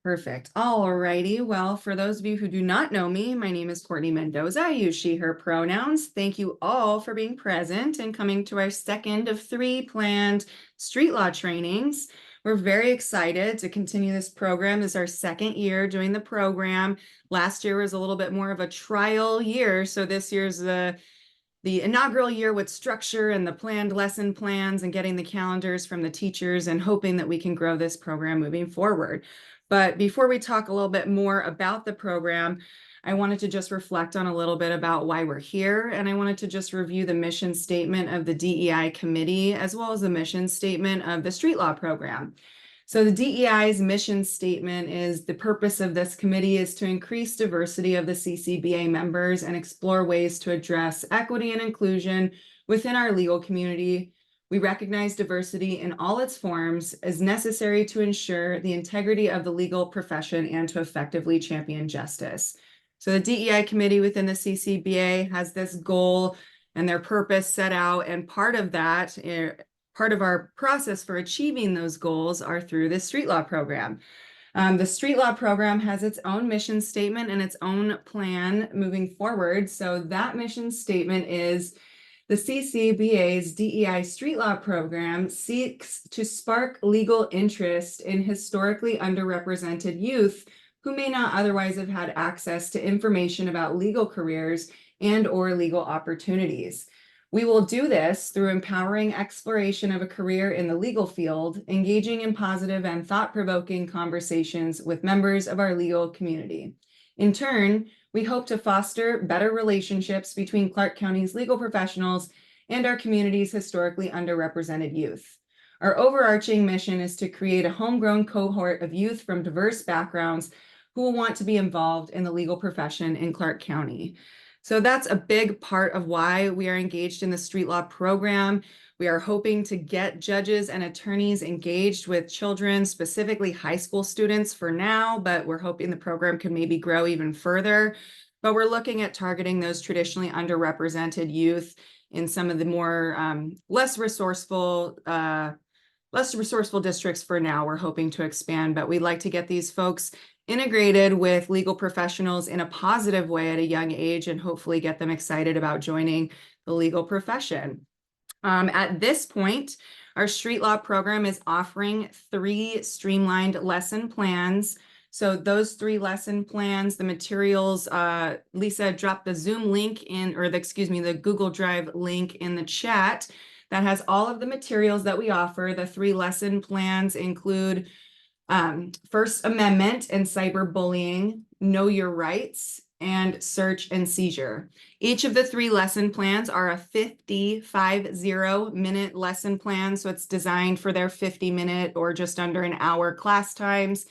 Perfect. All righty. Well, for those of you who do not know me, my name is Courtney Mendoza. I use she, her pronouns. Thank you all for being present and coming to our second of 3 planned street law trainings. We're very excited to continue this program. This is our second year doing the program. Last year was a little bit more of a trial year. So this year's the inaugural year with structure and the planned lesson plans and getting the calendars from the teachers and hoping that we can grow this program moving forward. But before we talk a little bit more about the program, I wanted to just reflect on a little bit about why we're here. And I wanted to just review the mission statement of the DEI committee, as well as the mission statement of the street law program. So the DEI's mission statement is the purpose of this committee is to increase diversity of the CCBA members and explore ways to address equity and inclusion within our legal community. We recognize diversity in all its forms as necessary to ensure the integrity of the legal profession and to effectively champion justice. So the DEI committee within the CCBA has this goal and their purpose set out, and part of that, part of our process for achieving those goals are through the street law program. The street law program has its own mission statement and its own plan moving forward. So that mission statement is the CCBA's DEI street law program seeks to spark legal interest in historically underrepresented youth who may not otherwise have had access to information about legal careers and/or legal opportunities. We will do this through empowering exploration of a career in the legal field, engaging in positive and thought-provoking conversations with members of our legal community. In turn, we hope to foster better relationships between Clark County's legal professionals and our community's historically underrepresented youth. Our overarching mission is to create a homegrown cohort of youth from diverse backgrounds who will want to be involved in the legal profession in Clark County. So that's a big part of why we are engaged in the street law program. We are hoping to get judges and attorneys engaged with children, specifically high school students for now, but we're hoping the program can maybe grow even further. But we're looking at targeting those traditionally underrepresented youth in some of the more less resourceful districts for now. We're hoping to expand, but we'd like to get these folks integrated with legal professionals in a positive way at a young age and hopefully get them excited about joining the legal profession. At this point, our street law program is offering 3 streamlined lesson plans. So those 3 lesson plans, the materials, Lisa dropped the Zoom link in, or the Google Drive link in the chat that has all of the materials that we offer. The 3 lesson plans include First Amendment and cyberbullying, Know Your Rights, and Search and Seizure. Each of the 3 lesson plans are a 50-minute lesson plan, so it's designed for their 50-minute or just under an hour class times.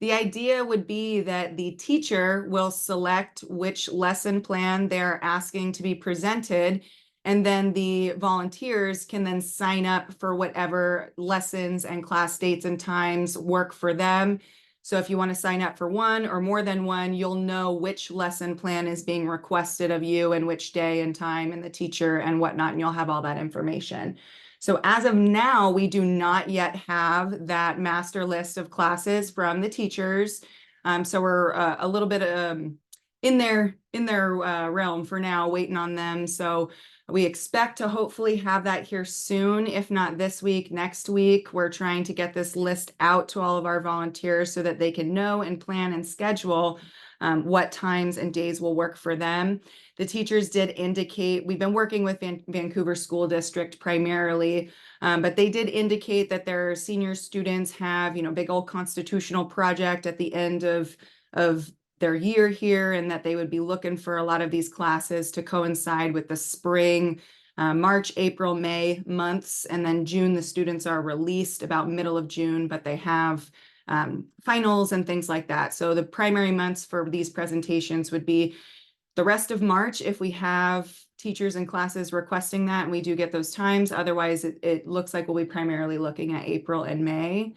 The idea would be that the teacher will select which lesson plan they're asking to be presented, and then the volunteers can then sign up for whatever lessons and class dates and times work for them. So if you want to sign up for one or more than one, you'll know which lesson plan is being requested of you and which day and time and the teacher and whatnot, and you'll have all that information. So as of now, we do not yet have that master list of classes from the teachers. So we're a little bit in their realm for now, waiting on them. So we expect to hopefully have that here soon, if not this week, next week. We're trying to get this list out to all of our volunteers so that they can know and plan and schedule what times and days will work for them. The teachers did indicate, we've been working with Vancouver School District primarily, but they did indicate that their senior students have, big old constitutional project at the end of their year here, and that they would be looking for a lot of these classes to coincide with the spring, March, April, May months, and then June, the students are released about middle of June, but they have finals and things like that. So the primary months for these presentations would be the rest of March if we have teachers and classes requesting that, and we do get those times. Otherwise, it looks like we'll be primarily looking at April and May.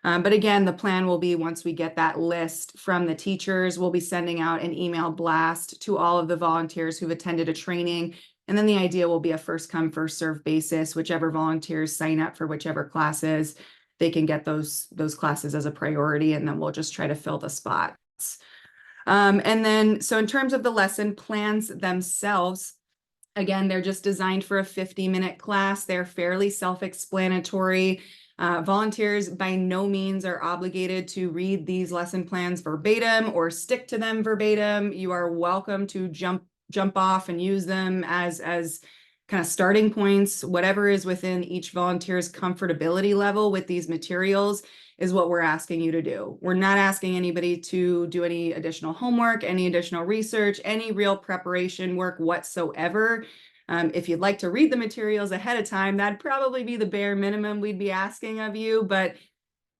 But again, the plan will be once we get that list from the teachers, we'll be sending out an email blast to all of the volunteers who've attended a training. And then the idea will be a first come, first serve basis. Whichever volunteers sign up for whichever classes, they can get those classes as a priority, and then we'll just try to fill the spots. And then, so in terms of the lesson plans themselves, again, they're just designed for a 50-minute class. They're fairly self-explanatory. Volunteers by no means are obligated to read these lesson plans verbatim or stick to them verbatim. You are welcome to jump off and use them as kind of starting points. Whatever is within each volunteer's comfortability level with these materials is what we're asking you to do. We're not asking anybody to do any additional homework, any additional research, any real preparation work whatsoever. If you'd like to read the materials ahead of time, that'd probably be the bare minimum we'd be asking of you. But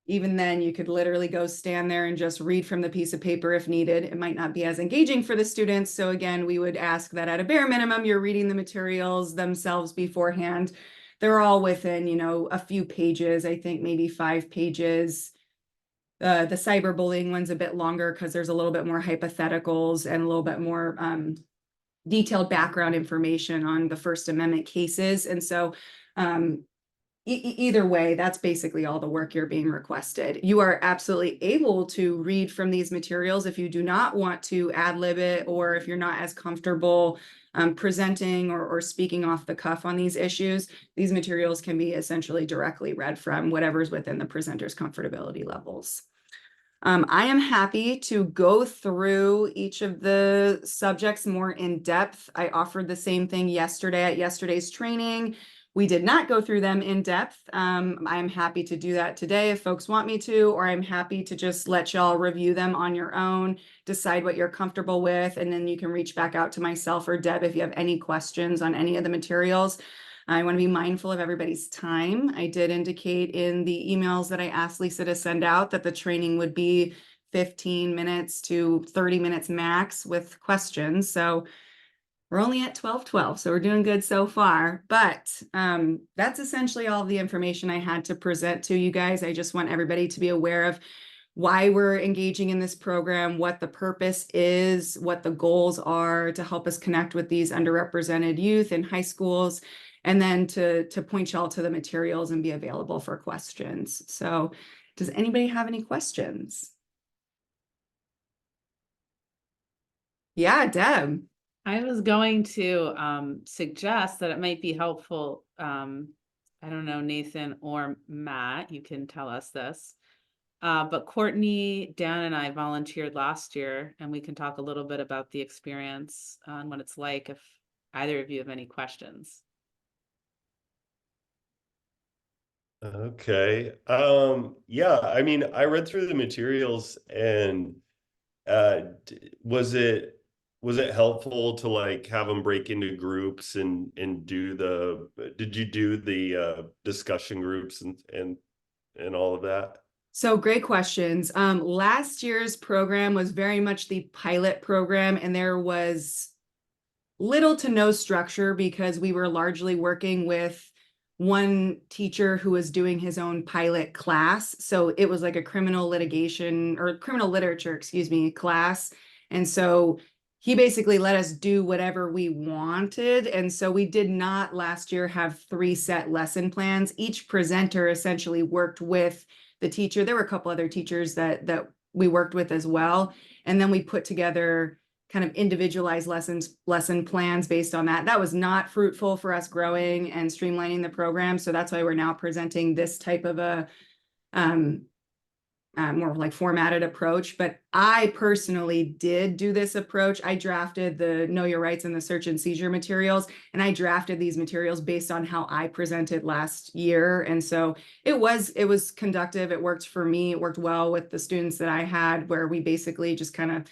even then, you could literally go stand there and just read from the piece of paper if needed. It might not be as engaging for the students. So again, we would ask that at a bare minimum, you're reading the materials themselves beforehand. They're all within, you know, a few pages, I think maybe 5 pages. The cyberbullying one's a bit longer because there's a little bit more hypotheticals and a little bit more detailed background information on the First Amendment cases. And so either way, that's basically all the work you're being requested. You are absolutely able to read from these materials if you do not want to ad-lib it, or if you're not as comfortable presenting or speaking off the cuff on these issues. These materials can be essentially directly read from whatever's within the presenter's comfortability levels. I am happy to go through each of the subjects more in depth. I offered the same thing yesterday at yesterday's training. We did not go through them in depth. I'm happy to do that today if folks want me to, or I'm happy to just let y'all review them on your own, decide what you're comfortable with, and then you can reach back out to myself or Deb if you have any questions on any of the materials. I want to be mindful of everybody's time. I did indicate in the emails that I asked Lisa to send out that the training would be 15 minutes to 30 minutes max with questions. So we're only at 12:12, so we're doing good so far. But that's essentially all the information I had to present to you guys. I just want everybody to be aware of why we're engaging in this program, what the purpose is, what the goals are to help us connect with these underrepresented youth in high schools, and then to point y'all to the materials and be available for questions. So does anybody have any questions? Yeah, Deb. I was going to suggest that it might be helpful. I don't know, Nathan or Matt, you can tell us this. But Courtney, Dan, and I volunteered last year, and we can talk a little bit about the experience and what it's like if either of you have any questions. Okay. Yeah, I mean, I read through the materials, and was it helpful to like have them break into groups and did you do the discussion groups and all of that? So great questions. Last year's program was very much the pilot program, and there was little to no structure because we were largely working with one teacher who was doing his own pilot class. So it was like a criminal litigation or criminal literature, excuse me, class. And so he basically let us do whatever we wanted. And so we did not last year have 3 set lesson plans. Each presenter essentially worked with the teacher. There were a couple other teachers that we worked with as well. And then we put together kind of individualized lesson plans based on that. That was not fruitful for us growing and streamlining the program. So that's why we're now presenting this type of a more like formatted approach. But I personally did do this approach. I drafted the Know Your Rights and the Search and Seizure materials, and I drafted these materials based on how I presented last year. And so it was conductive. It worked for me. It worked well with the students that I had, where we basically just kind of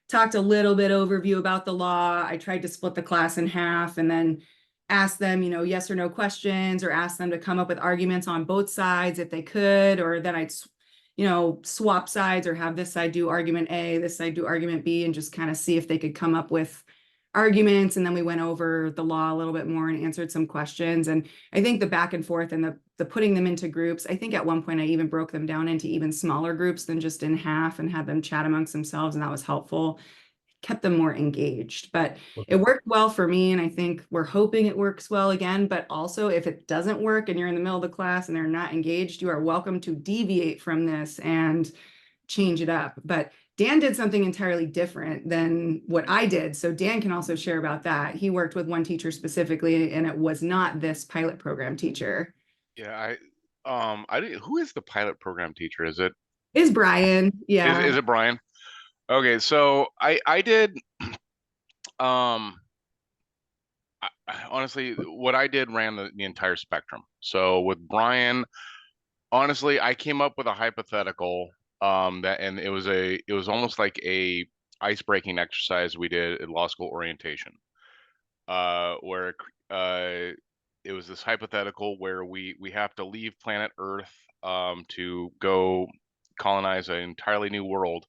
talked a little bit overview about the law. I tried to split the class in half and then ask them, you know, yes or no questions, or ask them to come up with arguments on both sides if they could, or then I'd, you know, swap sides or have this side do argument A, this side do argument B, and just kind of see if they could come up with arguments. And then we went over the law a little bit more and answered some questions. And I think the back and forth and the putting them into groups, I think at one point I even broke them down into even smaller groups than just in half and had them chat amongst themselves, and that was helpful. kept them more engaged. But it worked well for me, and I think we're hoping it works well again. But also, if it doesn't work and you're in the middle of the class and they're not engaged, you are welcome to deviate from this and change it up. But Dan did something entirely different than what I did. So Dan can also share about that. He worked with one teacher specifically, and it was not this pilot program teacher. Yeah, I didn't, who is the pilot program teacher? Is it Is Brian. Yeah. is it Brian? Okay, so I did honestly what I did ran the entire spectrum. So with Brian, honestly, I came up with a hypothetical that, and it was almost like a ice-breaking exercise we did at law school orientation, where it was this hypothetical where we have to leave planet Earth to go colonize an entirely new world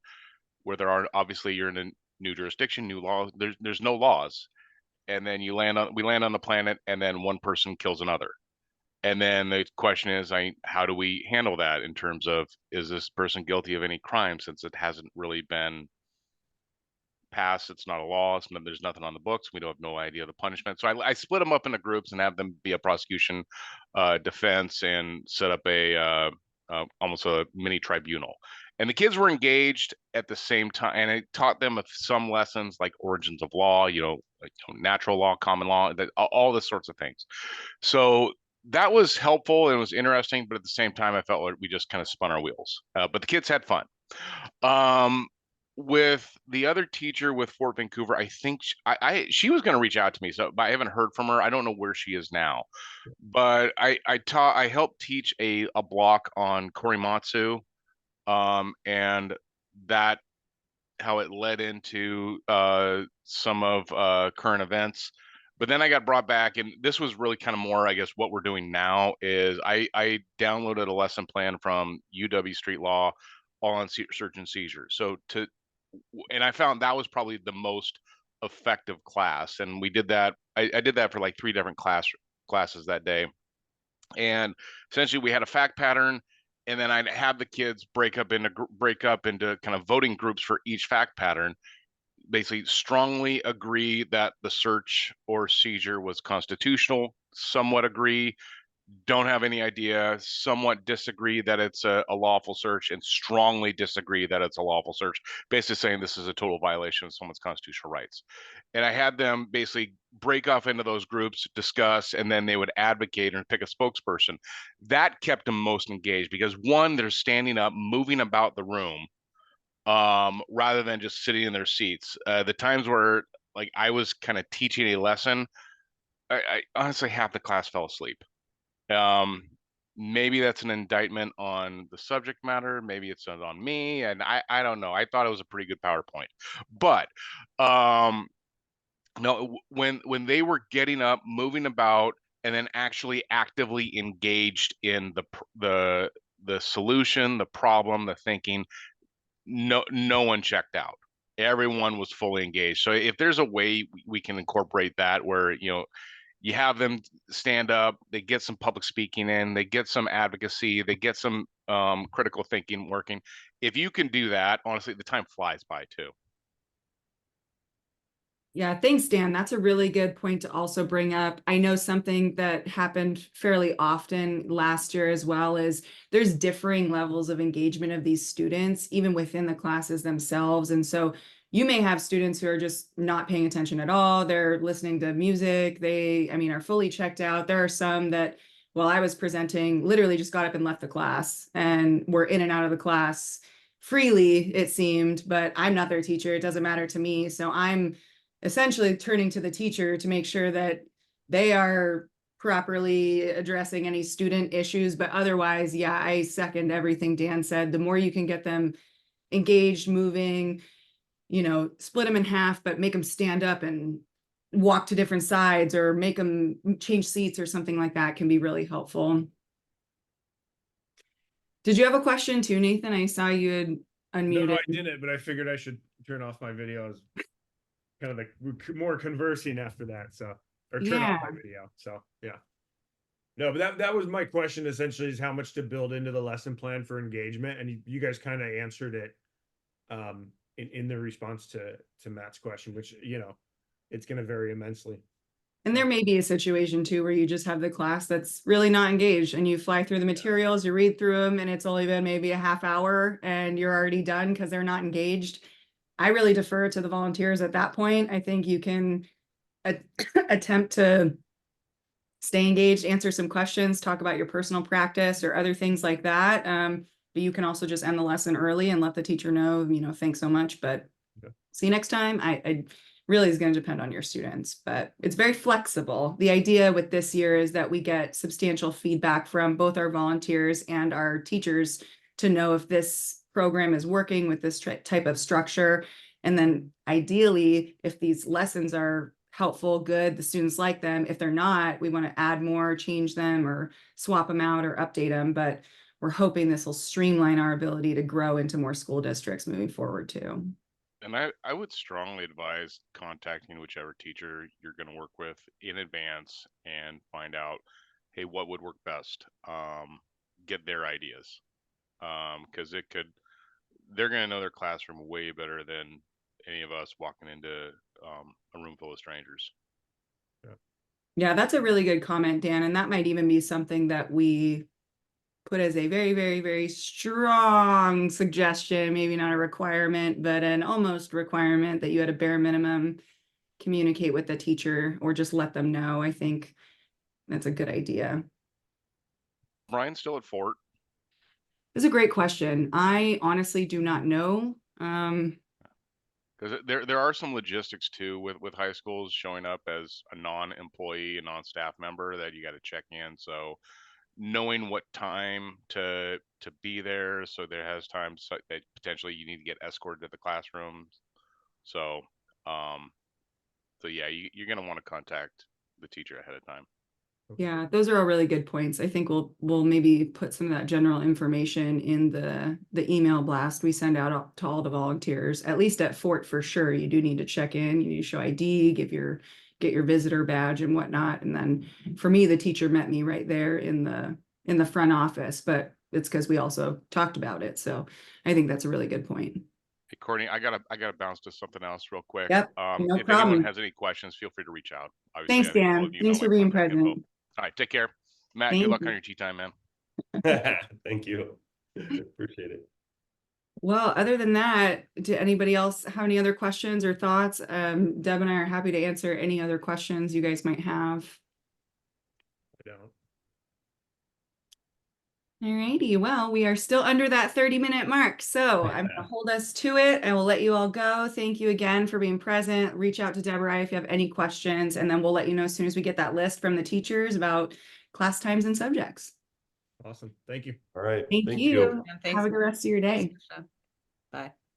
where there are, obviously you're in a new jurisdiction, new laws, there's no laws, and then we land on the planet, and then one person kills another. And then the question is, how do we handle that in terms of, is this person guilty of any crime, since it hasn't really been passed? It's not a law. There's nothing on the books. We don't have no idea of the punishment. So I split them up into groups and have them be a prosecution, defense, and set up almost a mini tribunal. And the kids were engaged at the same time, and I taught them some lessons like origins of law, like natural law, common law, all this sorts of things. So that was helpful and it was interesting, but at the same time, I felt like we just kind of spun our wheels. But the kids had fun. With the other teacher with Fort Vancouver, I think she was going to reach out to me, but I haven't heard from her. I don't know where she is now, but I helped teach a block on Korimatsu, and that, how it led into some of current events. But then I got brought back, and this was really kind of more, I guess, what we're doing now is I downloaded a lesson plan from UW Street Law, all on search and seizure. And I found that was probably the most effective class. And we did that. I did that for like 3 different classes that day. And essentially we had a fact pattern, and then I'd have the kids break up into kind of voting groups for each fact pattern. Basically strongly agree that the search or seizure was constitutional, somewhat agree, don't have any idea, somewhat disagree that it's a lawful search, and strongly disagree that it's a lawful search, basically saying this is a total violation of someone's constitutional rights. And I had them basically break off into those groups, discuss, and then they would advocate and pick a spokesperson. That kept them most engaged because, one, they're standing up, moving about the room, rather than just sitting in their seats. The times where like I was kind of teaching a lesson, I honestly half the class fell asleep. Maybe that's an indictment on the subject matter. Maybe it's not on me, and I don't know. I thought it was a pretty good PowerPoint, but no, when they were getting up, moving about, and then actually actively engaged in the solution, the problem, the thinking, no one checked out. Everyone was fully engaged. So if there's a way we can incorporate that, where you have them stand up, they get some public speaking in, they get some advocacy, they get some critical thinking working. If you can do that, honestly, the time flies by too. Yeah, thanks, Dan. That's a really good point to also bring up. I know something that happened fairly often last year as well is there's differing levels of engagement of these students, even within the classes themselves. And so you may have students who are just not paying attention at all. They're listening to music. They, are fully checked out. There are some that, while I was presenting, literally just got up and left the class and were in and out of the class freely, it seemed, but I'm not their teacher. It doesn't matter to me. So I'm essentially turning to the teacher to make sure that they are properly addressing any student issues. But otherwise, yeah, I second everything Dan said. The more you can get them engaged, moving, split them in half, but make them stand up and walk to different sides, or make them change seats or something like that, can be really helpful. Did you have a question too, Nathan? I saw you had unmuted. No, I didn't, but I figured I should turn off my videos. Kind of like more conversing after that, or turn off my video. So yeah. No, but that was my question essentially, is how much to build into the lesson plan for engagement, and you guys kind of answered it in the response to Matt's question, which, you know, it's going to vary immensely. And there may be a situation too where you just have the class that's really not engaged and you fly through the materials, you read through them, and it's only been maybe a half hour and you're already done because they're not engaged. I really defer to the volunteers at that point. I think you can attempt to stay engaged, answer some questions, talk about your personal practice or other things like that. But you can also just end the lesson early and let the teacher know, you know, thanks so much, but Okay. see you next time. I really is going to depend on your students, but it's very flexible. The idea with this year is that we get substantial feedback from both our volunteers and our teachers to know if this program is working with this type of structure. And then ideally, if these lessons are helpful, good, the students like them. If they're not, we want to add more, change them, or swap them out or update them. But we're hoping this will streamline our ability to grow into more school districts moving forward too. And I would strongly advise contacting whichever teacher you're going to work with in advance and find out, hey, what would work best? Get their ideas. Because they're going to know their classroom way better than any of us walking into a room full of strangers. Yeah, that's a really good comment, Dan. And that might even be something that we put as a very, very, very strong suggestion, maybe not a requirement, but an almost requirement that you at a bare minimum communicate with the teacher or just let them know. I think that's a good idea. Brian's still at Fort. It's a great question. I honestly do not know. Because there are some logistics too with high schools showing up as a non-employee, a non-staff member that you got to check in. So knowing what time to be there, so there has times that potentially you need to get escorted to the classrooms. So yeah, you're gonna want to contact the teacher ahead of time. Yeah, those are all really good points. I think we'll maybe put some of that general information in the email blast we send out to all the volunteers. At least at Fort for sure, you do need to check in. You need to show ID, get your visitor badge and whatnot. And then for me, the teacher met me right there in the front office, but it's because we also talked about it. So I think that's a really good point. Hey, Courtney, I gotta bounce to something else real quick. Yep, no If problem. anyone has any questions, feel free to reach out. Obviously, Thanks, I think all Dan. of you Thanks know for my being contact info. present. All right, take care. Matt, Thank good luck you. on your tea time, man. Thank you. Appreciate it. Well, other than that, did anybody else have any other questions or thoughts? Deb and I are happy to answer any other questions you guys might have. I don't. Alrighty, well, we are still under that 30-minute mark, so I'm gonna hold us to it. I will let you all go. Thank you again for being present. Reach out to Deborah if you have any questions, and then we'll let you know as soon as we get that list from the teachers about class times and subjects. Awesome. Thank you. All right. Thank you. And thanks Have a good rest of your day. Bye.